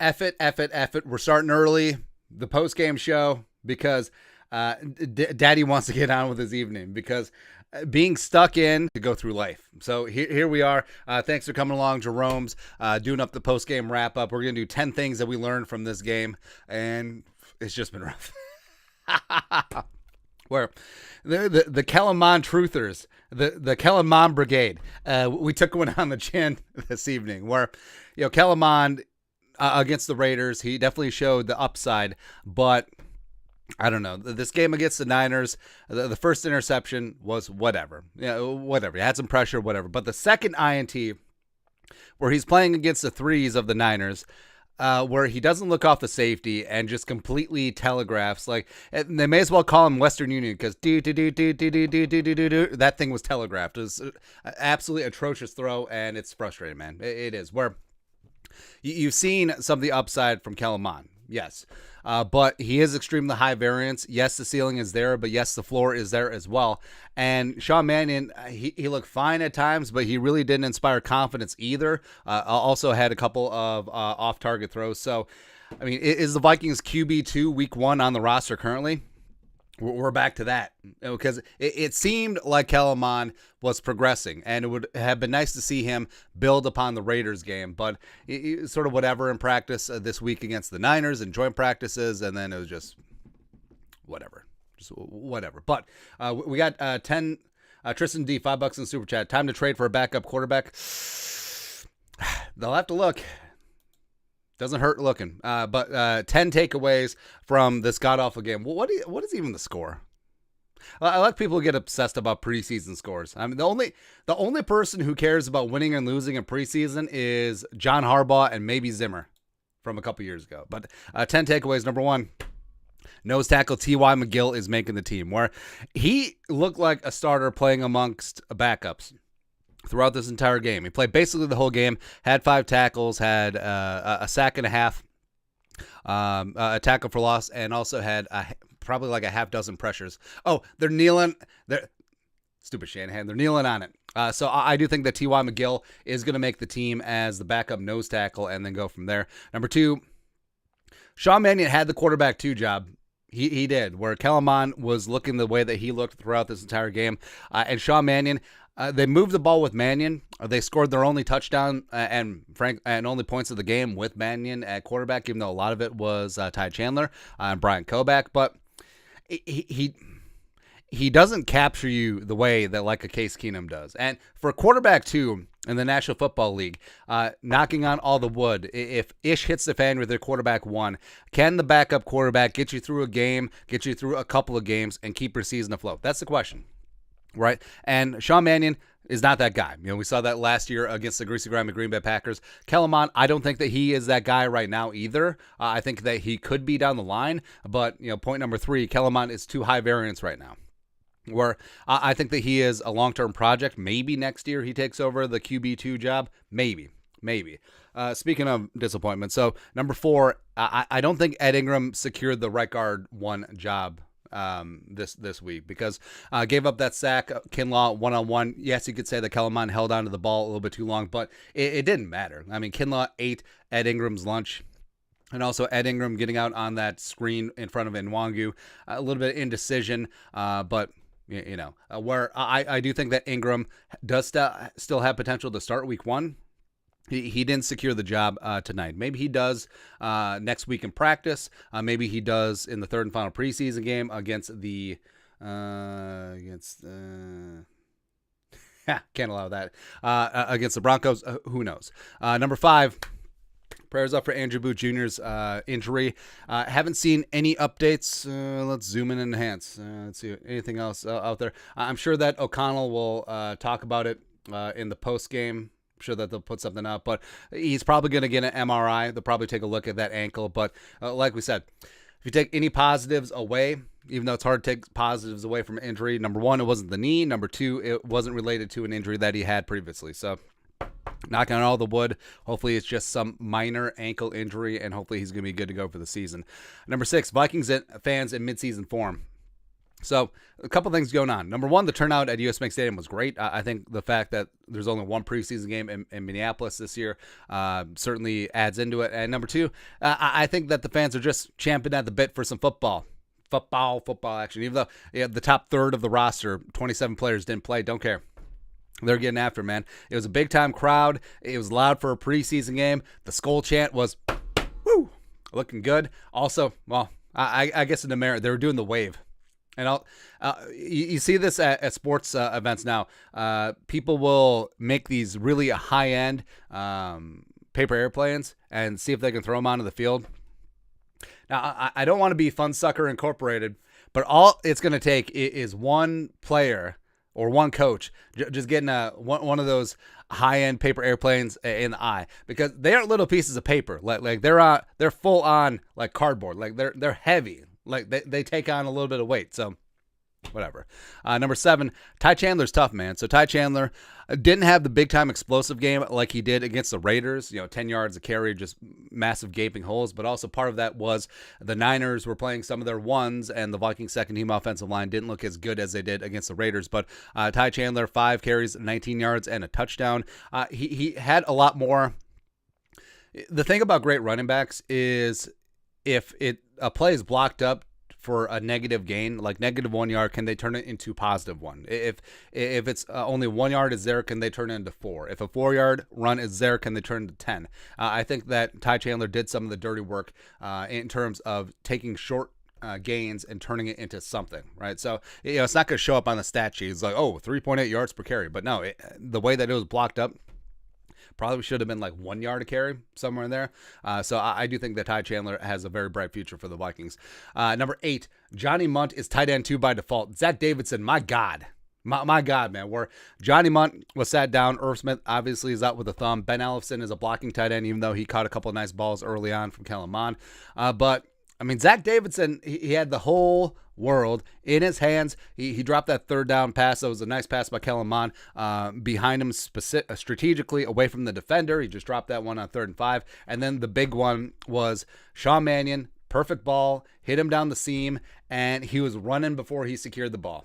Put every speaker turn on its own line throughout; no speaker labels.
Eff it. We're starting early, the post-game show, because Daddy wants to get on with his evening, because being stuck in to go through life. So here we are. Thanks for coming along, Jerome's doing up the post-game wrap-up. We're going to do 10 things that we learned from this game, and it's just been rough. Where the Kellerman truthers, the Kellerman brigade, we took one on the chin this evening, where, Kellerman against the Raiders, he definitely showed the upside, but I don't know. This game against the Niners, the first interception was whatever. Whatever. He had some pressure, whatever. But the second INT, where he's playing against the threes of the Niners, where he doesn't look off the safety and just completely telegraphs, like, they may as well call him Western Union, because that thing was telegraphed. It was an absolutely atrocious throw, and it's frustrating, man. It is. Where you've seen some of the upside from Kellerman, yes. But he is extremely high variance. Yes, the ceiling is there, but yes, the floor is there as well. And Sean Mannion, he looked fine at times, but he really didn't inspire confidence either. Also had a couple of off-target throws. So, I mean, is the Vikings QB2 week 1 on the roster currently? We're back to that, because it seemed like Kellerman was progressing, and it would have been nice to see him build upon the Raiders game, but sort of whatever in practice this week against the Niners and joint practices, and then it was just whatever. But we got 10, Tristan D, $5 in Super Chat. Time to trade for a backup quarterback. They'll have to look. Doesn't hurt looking. But 10 takeaways from this god-awful game. What is even the score? I like people who get obsessed about preseason scores. I mean, the only person who cares about winning and losing in preseason is John Harbaugh and maybe Zimmer from a couple years ago. But 10 takeaways. Number 1, nose tackle T.Y. McGill is making the team, where he looked like a starter playing amongst backups throughout this entire game. He played basically the whole game, had 5 tackles, had a sack and a half, a tackle for loss, and also had probably like a half dozen pressures. Oh, they're kneeling. Stupid Shanahan. They're kneeling on it. So I do think that T.Y. McGill is going to make the team as the backup nose tackle and then go from there. Number 2, Sean Mannion had the quarterback 2 job. He did, where Kellerman was looking the way that he looked throughout this entire game. And Sean Mannion, they moved the ball with Mannion. They scored their only touchdown and only points of the game with Mannion at quarterback, even though a lot of it was Ty Chandler and Brian Koback. But he doesn't capture you the way that like a Case Keenum does. And for a quarterback 2 in the National Football League, knocking on all the wood, if ish hits the fan with their quarterback 1, can the backup quarterback get you through a game, get you through a couple of games, and keep your season afloat? That's the question. Right? And Sean Mannion is not that guy. We saw that last year against the Greasy Grimy Green Bay Packers. Kellerman, I don't think that he is that guy right now either. I think that he could be down the line. But, point number 3, Kellerman is too high variance right now, where I think that he is a long-term project. Maybe next year he takes over the QB2 job. Maybe. Speaking of disappointment, so number 4, I don't think Ed Ingram secured the right guard 1 job this week, because gave up that sack, Kinlaw one-on-one. Yes, you could say that Kellerman held onto the ball a little bit too long, but it didn't matter. I mean, Kinlaw ate Ed Ingram's lunch, and also Ed Ingram getting out on that screen in front of Nwangu, a little bit of indecision, but where I do think that Ingram does still have potential to start week 1. He didn't secure the job tonight. Maybe he does next week in practice. Maybe he does in the third and final preseason game against the can't allow that against the Broncos. Who knows? Number 5. Prayers up for Andrew Booth Jr.'s injury. Haven't seen any updates. Let's zoom in and enhance. Let's see anything else out there. I'm sure that O'Connell will talk about it in the post game. I'm sure that they'll put something up, but he's probably going to get an MRI. They'll probably take a look at that ankle. But like we said, if you take any positives away, even though it's hard to take positives away from injury, number 1, it wasn't the knee. Number 2, it wasn't related to an injury that he had previously. So knocking on all the wood, hopefully it's just some minor ankle injury, and hopefully he's going to be good to go for the season. Number 6, Vikings fans in midseason form. So a couple things going on. Number one, the turnout at US Bank Stadium was great. I think the fact that there's only one preseason game in Minneapolis this year certainly adds into it. And number two, I think that the fans are just champing at the bit for some football action. Even though the top third of the roster, 27 players, didn't play, don't care. They're getting after it, man. It was a big-time crowd. It was loud for a preseason game. The Skull chant was, woo, looking good. Also, well, I guess in America, they were doing the wave. And you see this at sports events now. People will make these really high-end paper airplanes and see if they can throw them onto the field. Now, I don't want to be Fun Sucker Incorporated, but all it's going to take is one player or one coach just getting one of those high-end paper airplanes in the eye, because they aren't little pieces of paper. Like they're full on like cardboard. Like they're heavy. Like they take on a little bit of weight. So whatever. Number 7, Ty Chandler's tough, man. So Ty Chandler didn't have the big-time explosive game like he did against the Raiders. 10 yards a carry, just massive gaping holes. But also part of that was the Niners were playing some of their ones, and the Vikings second-team offensive line didn't look as good as they did against the Raiders. But Ty Chandler, 5 carries, 19 yards, and a touchdown. He had a lot more. The thing about great running backs is if a play is blocked up for a negative gain, like negative 1 yard, can they turn it into positive 1? If it's only 1 yard is there, can they turn it into 4? If a 4 yard run is there, can they turn it to 10? I think that Ty Chandler did some of the dirty work in terms of taking short gains and turning it into something, right? So it's not going to show up on the stat sheet. It's like, 3.8 yards per carry, but no, the way that it was blocked up, probably should have been like 1 yard a carry, somewhere in there. So I do think that Ty Chandler has a very bright future for the Vikings. Number 8, Johnny Munt is tight end 2 by default. Zach Davidson, my God. My God, man. Where Johnny Munt was sat down. Irv Smith obviously is out with a thumb. Ben Ellefson is a blocking tight end, even though he caught a couple of nice balls early on from Kellen Mond. But I mean, Zach Davidson, he had the whole world in his hands. He dropped that third down pass. That was a nice pass by Kellen Mond behind him strategically away from the defender. He just dropped that one on 3rd and 5. And then the big one was Sean Mannion, perfect ball, hit him down the seam, and he was running before he secured the ball.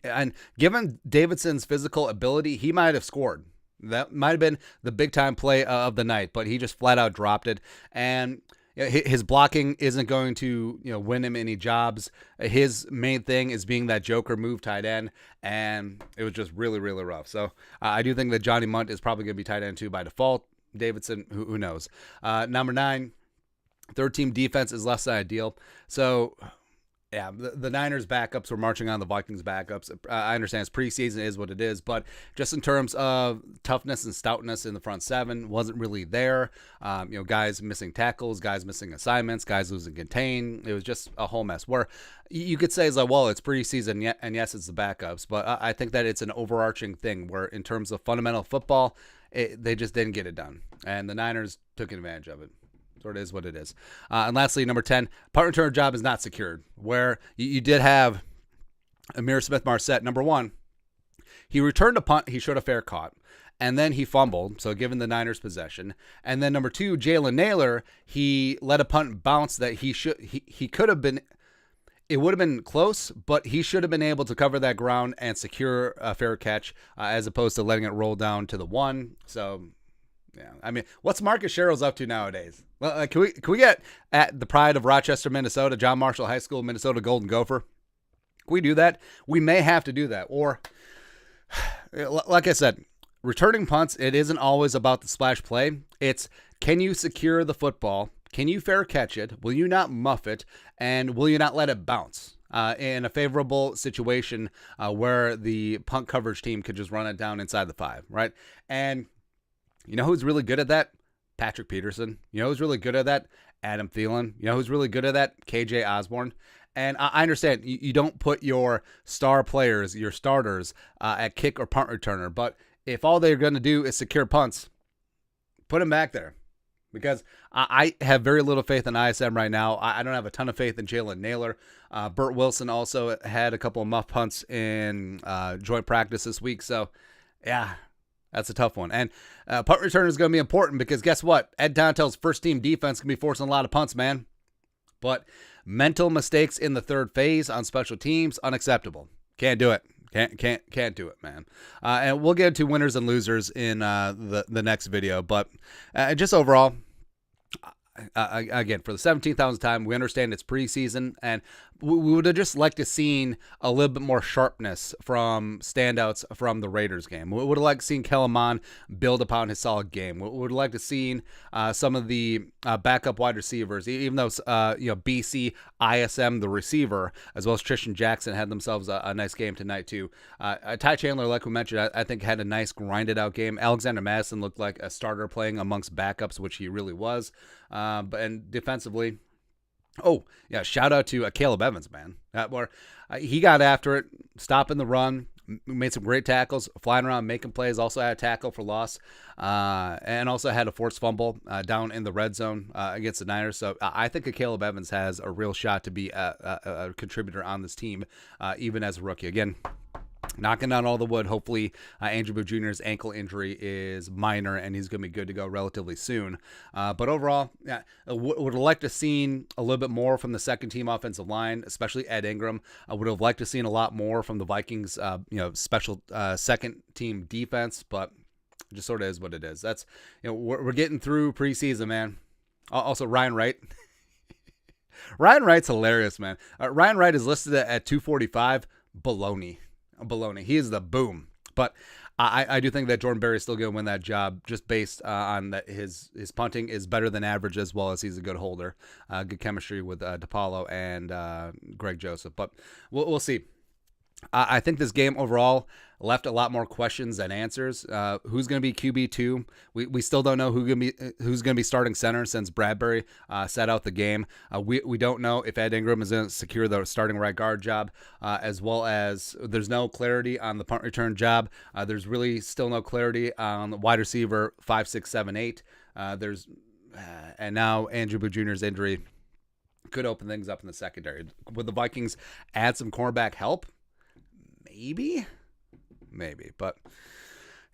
And given Davidson's physical ability, he might have scored. That might have been the big-time play of the night, but he just flat out dropped it. And his blocking isn't going to win him any jobs. His main thing is being that joker move tight end, and it was just really, really rough. So I do think that Johnny Munt is probably going to be tight end 2 by default. Davidson, who knows? Number 9, third team defense is less than ideal. So yeah, the Niners backups were marching on the Vikings backups. I understand it's preseason, is what it is, but just in terms of toughness and stoutness in the front 7, wasn't really there. Guys missing tackles, guys missing assignments, guys losing contain. It was just a whole mess. Where you could say, well, it's preseason, and yes, it's the backups, but I think that it's an overarching thing where in terms of fundamental football, they just didn't get it done, and the Niners took advantage of it. So it is what it is. And lastly, number 10, punt return job is not secured, where you did have Amir Smith-Marset. Number 1, he returned a punt he should have fair caught, and then he fumbled, so given the Niners possession. And then number 2, Jalen Naylor, he let a punt bounce that he could have been, it would have been close, but he should have been able to cover that ground and secure a fair catch as opposed to letting it roll down to the 1. So yeah, I mean, what's Marcus Sherrills up to nowadays? Well, can we get at the pride of Rochester, Minnesota, John Marshall High School, Minnesota Golden Gopher? Can we do that? We may have to do that. Or, like I said, returning punts, it isn't always about the splash play. It's, can you secure the football? Can you fair catch it? Will you not muff it? And will you not let it bounce? In a favorable situation where the punt coverage team could just run it down inside the 5, right? And you know who's really good at that? Patrick Peterson. You know who's really good at that? Adam Thielen. You know who's really good at that? KJ Osborne. And I understand you don't put your star players, your starters, at kick or punt returner. But if all they're going to do is secure punts, put them back there. Because I have very little faith in ISM right now. I don't have a ton of faith in Jalen Naylor. Burt Wilson also had a couple of muff punts in joint practice this week. So, yeah. That's a tough one. And punt return is going to be important because guess what? Ed Donatell's first-team defense can be forcing a lot of punts, man. But Mental mistakes in the third phase on special teams, unacceptable. Can't do it. Can't do it, man. And we'll get into winners and losers in the next video. But just overall, again, for the 17,000th time, we understand it's preseason, and we would have just liked to seen a little bit more sharpness from standouts from the Raiders game. We would have liked to seen Kellen Mond build upon his solid game. We would have liked to seen some of the backup wide receivers, even though BC, ISM, the receiver, as well as Tristan Jackson had themselves a nice game tonight too. Ty Chandler, like we mentioned, I think had a nice grinded out game. Alexander Madison looked like a starter playing amongst backups, which he really was. And defensively, shout out to Caleb Evans, man. Where he got after it, stopping the run, made some great tackles, flying around, making plays. Also had a tackle for loss, and also had a forced fumble down in the red zone against the Niners. So I think Caleb Evans has a real shot to be a contributor on this team, even as a rookie. Again, knocking on all the wood. Hopefully, Andrew Booth Jr.'s ankle injury is minor and he's going to be good to go relatively soon. But overall, would have liked to seen a little bit more from the second team offensive line, especially Ed Ingram. I would have liked to seen a lot more from the Vikings, special second team defense. But it just sort of is what it is. That's we're getting through preseason, man. Also, Ryan Wright. Ryan Wright's hilarious, man. Ryan Wright is listed at 245. Baloney. He is the boom. But I do think that Jordan Berry is still going to win that job just based on that his punting is better than average, as well as he's a good holder. Good chemistry with DePaulo and Greg Joseph. But we'll see. I think this game overall left a lot more questions than answers. Who's going to be QB2? We still don't know who's going to be starting center since Bradbury sat out the game. We don't know if Ed Ingram is going to secure the starting right guard job, as well as there's no clarity on the punt return job. There's really still no clarity on the wide receiver 5, 6, 7, 8. And now Andrew Booth Jr.'s injury could open things up in the secondary. Would the Vikings add some cornerback help? Maybe, but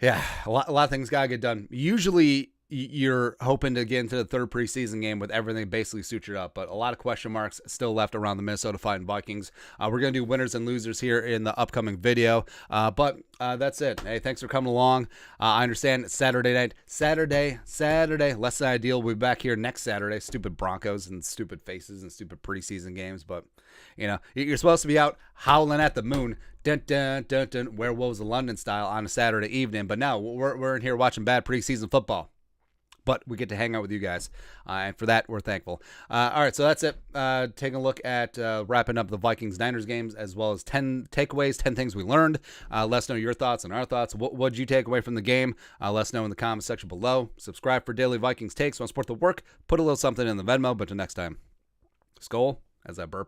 yeah, a lot of things gotta get done. Usually you're hoping to get into the third preseason game with everything basically sutured up, but a lot of question marks still left around the Minnesota Fighting Vikings. We're going to do winners and losers here in the upcoming video, but that's it. Hey, thanks for coming along. I understand it's Saturday night. Saturday, less than ideal. We'll be back here next Saturday. Stupid Broncos and stupid faces and stupid preseason games, but you're supposed to be out howling at the moon, dun, dun, dun, dun, Werewolves of London style on a Saturday evening, but now we're in here watching bad preseason football. But we get to hang out with you guys, and for that, we're thankful. All right, so that's it. Taking a look at wrapping up the Vikings-Niners games, as well as 10 takeaways, 10 things we learned. Let us know your thoughts and our thoughts. What did you take away from the game? Let us know in the comment section below. Subscribe for daily Vikings takes. Want to support the work? Put a little something in the Venmo. But until next time, Skol, as I burp.